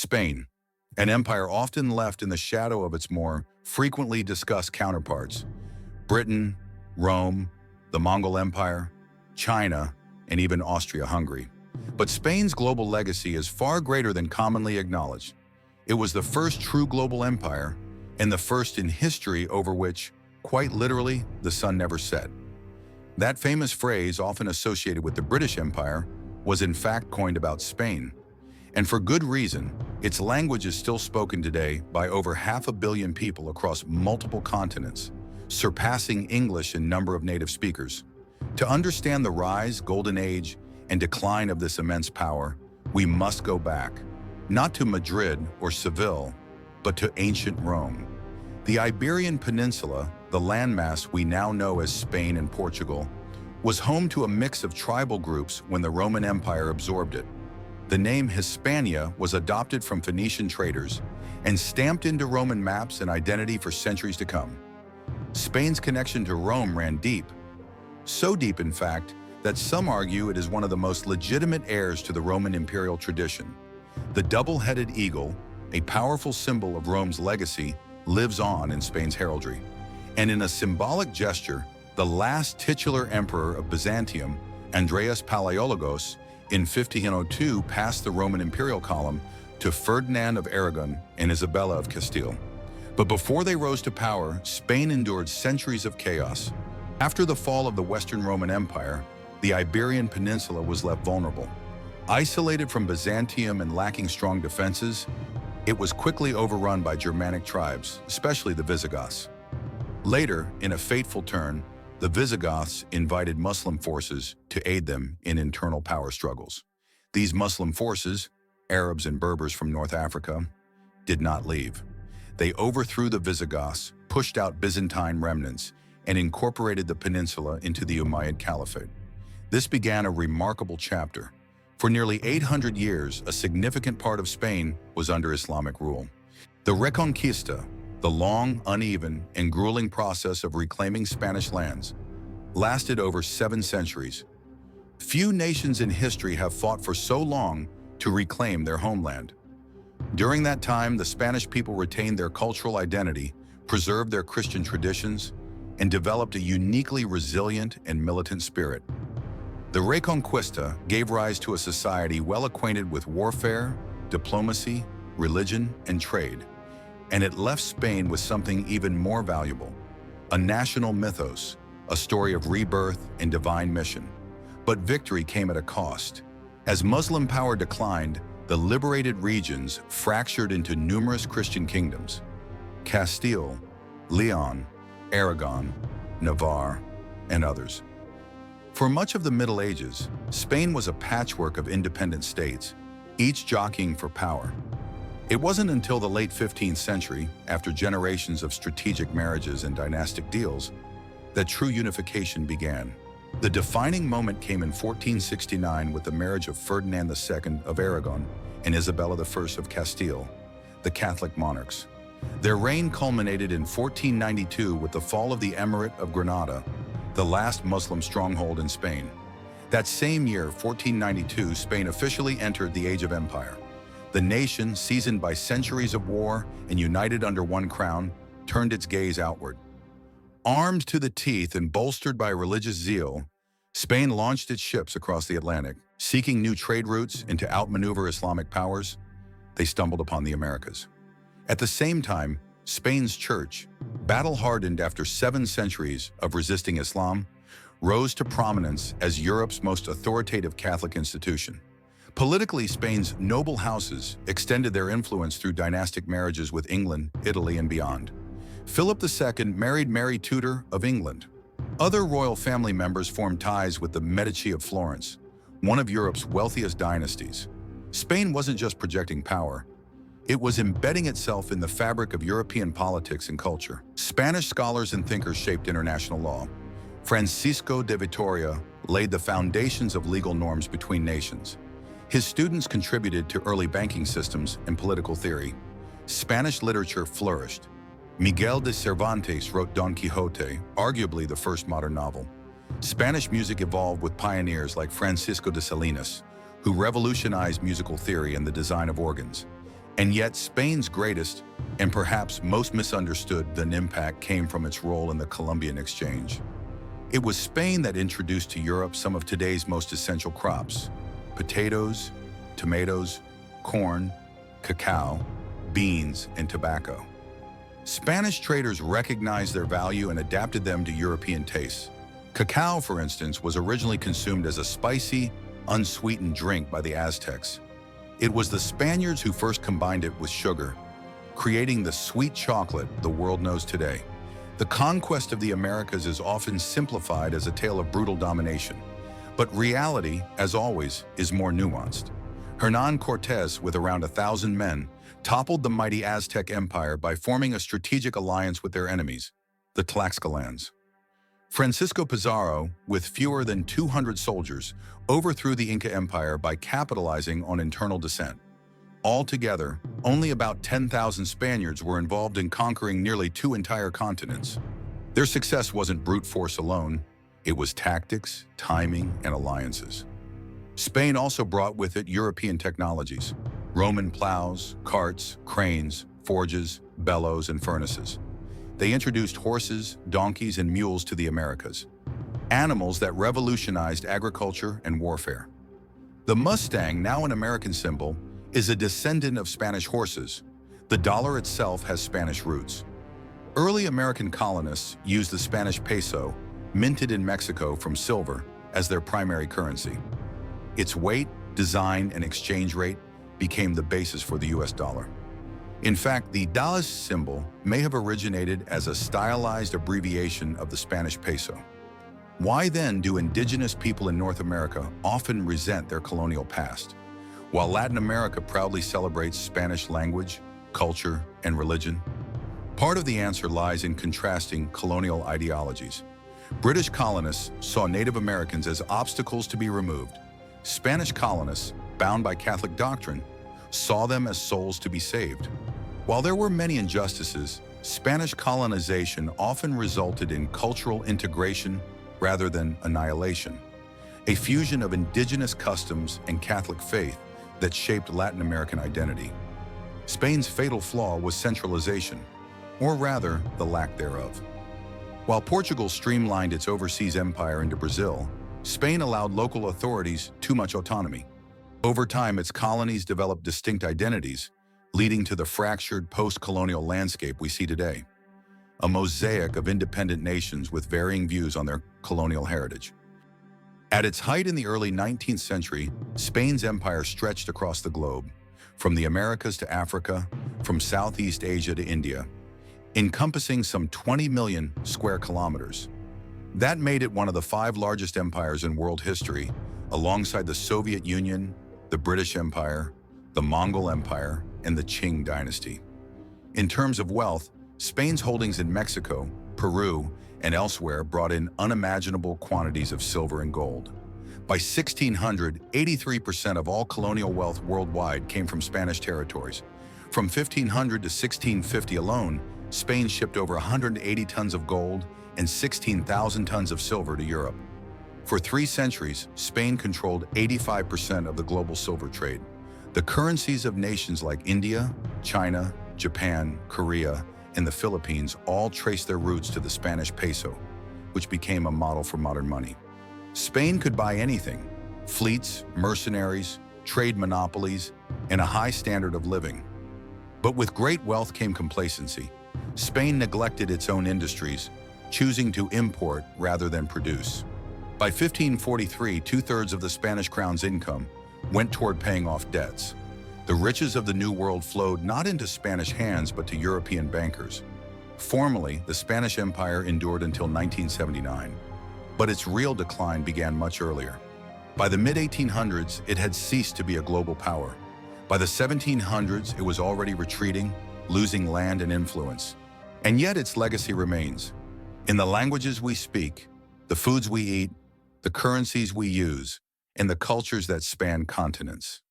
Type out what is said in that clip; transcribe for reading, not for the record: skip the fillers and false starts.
Spain, an empire often left in the shadow of its more frequently discussed counterparts, Britain, Rome, the Mongol Empire, China, and even Austria-Hungary. But Spain's global legacy is far greater than commonly acknowledged. It was the first true global empire, and the first in history over which, quite literally, the sun never set. That famous phrase, often associated with the British Empire, was in fact coined about Spain. And for good reason. Its language is still spoken today by over 500 million people across multiple continents, surpassing English in number of native speakers. To understand the rise, golden age, and decline of this immense power, we must go back, not to Madrid or Seville, but to ancient Rome. The Iberian Peninsula, the landmass we now know as Spain and Portugal, was home to a mix of tribal groups when the Roman Empire absorbed it. The name Hispania was adopted from Phoenician traders and stamped into Roman maps and identity for centuries to come. Spain's connection to Rome ran deep. So deep, in fact, that some argue it is one of the most legitimate heirs to the Roman imperial tradition. The double-headed eagle, a powerful symbol of Rome's legacy, lives on in Spain's heraldry. And in a symbolic gesture, the last titular emperor of Byzantium, Andreas Palaiologos, in 1502 passed the Roman imperial column to Ferdinand of Aragon and Isabella of Castile. But before they rose to power, Spain endured centuries of chaos. After the fall of the Western Roman Empire, the Iberian Peninsula was left vulnerable. Isolated from Byzantium and lacking strong defenses, it was quickly overrun by Germanic tribes, especially the Visigoths. Later, in a fateful turn, the Visigoths invited Muslim forces to aid them in internal power struggles. These Muslim forces, Arabs and Berbers from North Africa, did not leave. They overthrew the Visigoths, pushed out Byzantine remnants, and incorporated the peninsula into the Umayyad Caliphate. This began a remarkable chapter. For nearly 800 years, a significant part of Spain was under Islamic rule. The Reconquista, the long, uneven, and grueling process of reclaiming Spanish lands, lasted over 7 centuries. Few nations in history have fought for so long to reclaim their homeland. During that time, the Spanish people retained their cultural identity, preserved their Christian traditions, and developed a uniquely resilient and militant spirit. The Reconquista gave rise to a society well acquainted with warfare, diplomacy, religion, and trade. And it left Spain with something even more valuable, a national mythos, a story of rebirth and divine mission. But victory came at a cost. As Muslim power declined, the liberated regions fractured into numerous Christian kingdoms: Castile, Leon, Aragon, Navarre, and others. For much of the Middle Ages, Spain was a patchwork of independent states, each jockeying for power. It wasn't until the late 15th century, after generations of strategic marriages and dynastic deals, that true unification began. The defining moment came in 1469 with the marriage of Ferdinand II of Aragon and Isabella I of Castile, the Catholic monarchs. Their reign culminated in 1492 with the fall of the Emirate of Granada, the last Muslim stronghold in Spain. That same year, 1492, Spain officially entered the Age of Empire. The nation, seasoned by centuries of war and united under one crown, turned its gaze outward. Armed to the teeth and bolstered by religious zeal, Spain launched its ships across the Atlantic, seeking new trade routes and to outmaneuver Islamic powers. They stumbled upon the Americas. At the same time, Spain's church, battle-hardened after 7 centuries of resisting Islam, rose to prominence as Europe's most authoritative Catholic institution. Politically, Spain's noble houses extended their influence through dynastic marriages with England, Italy, and beyond. Philip II married Mary Tudor of England. Other royal family members formed ties with the Medici of Florence, one of Europe's wealthiest dynasties. Spain wasn't just projecting power, it was embedding itself in the fabric of European politics and culture. Spanish scholars and thinkers shaped international law. Francisco de Vitoria laid the foundations of legal norms between nations. His students contributed to early banking systems and political theory. Spanish literature flourished. Miguel de Cervantes wrote Don Quixote, arguably the first modern novel. Spanish music evolved with pioneers like Francisco de Salinas, who revolutionized musical theory and the design of organs. And yet Spain's greatest and perhaps most misunderstood impact came from its role in the Columbian exchange. It was Spain that introduced to Europe some of today's most essential crops: potatoes, tomatoes, corn, cacao, beans, and tobacco. Spanish traders recognized their value and adapted them to European tastes. Cacao, for instance, was originally consumed as a spicy, unsweetened drink by the Aztecs. It was the Spaniards who first combined it with sugar, creating the sweet chocolate the world knows today. The conquest of the Americas is often simplified as a tale of brutal domination, but reality, as always, is more nuanced. Hernán Cortés, with around 1,000 men, toppled the mighty Aztec Empire by forming a strategic alliance with their enemies, the Tlaxcalans. Francisco Pizarro, with fewer than 200 soldiers, overthrew the Inca Empire by capitalizing on internal dissent. Altogether, only about 10,000 Spaniards were involved in conquering nearly 2 entire continents. Their success wasn't brute force alone, it was tactics, timing, and alliances. Spain also brought with it European technologies: Roman plows, carts, cranes, forges, bellows, and furnaces. They introduced horses, donkeys, and mules to the Americas, animals that revolutionized agriculture and warfare. The Mustang, now an American symbol, is a descendant of Spanish horses. The dollar itself has Spanish roots. Early American colonists used the Spanish peso, minted in Mexico from silver, as their primary currency. Its weight, design, and exchange rate became the basis for the US dollar. In fact, the Dallas symbol may have originated as a stylized abbreviation of the Spanish peso. Why then do indigenous people in North America often resent their colonial past, while Latin America proudly celebrates Spanish language, culture, and religion? Part of the answer lies in contrasting colonial ideologies. British colonists saw Native Americans as obstacles to be removed. Spanish colonists, bound by Catholic doctrine, saw them as souls to be saved. While there were many injustices, Spanish colonization often resulted in cultural integration rather than annihilation, a fusion of indigenous customs and Catholic faith that shaped Latin American identity. Spain's fatal flaw was centralization, or rather, the lack thereof. While Portugal streamlined its overseas empire into Brazil, Spain allowed local authorities too much autonomy. Over time, its colonies developed distinct identities, leading to the fractured post-colonial landscape we see today, a mosaic of independent nations with varying views on their colonial heritage. At its height in the early 19th century, Spain's empire stretched across the globe, from the Americas to Africa, from Southeast Asia to India, encompassing some 20 million square kilometers. That made it one of the 5 largest empires in world history, alongside the Soviet Union, the British Empire, the Mongol Empire, and the Qing dynasty. In terms of wealth, Spain's holdings in Mexico, Peru, and elsewhere brought in unimaginable quantities of silver and gold. By 1600, 83% of all colonial wealth worldwide came from Spanish territories. From 1500 to 1650 alone, Spain shipped over 180 tons of gold and 16,000 tons of silver to Europe. For 3 centuries, Spain controlled 85% of the global silver trade. The currencies of nations like India, China, Japan, Korea, and the Philippines all trace their roots to the Spanish peso, which became a model for modern money. Spain could buy anything: fleets, mercenaries, trade monopolies, and a high standard of living. But with great wealth came complacency. Spain neglected its own industries, choosing to import rather than produce. By 1543, 2/3 of the Spanish crown's income went toward paying off debts. The riches of the New World flowed not into Spanish hands but to European bankers. Formally, the Spanish Empire endured until 1979, but its real decline began much earlier. By the mid-1800s, it had ceased to be a global power. By the 1700s, it was already retreating, losing land and influence. And yet its legacy remains. In the languages we speak, the foods we eat, the currencies we use, and the cultures that span continents.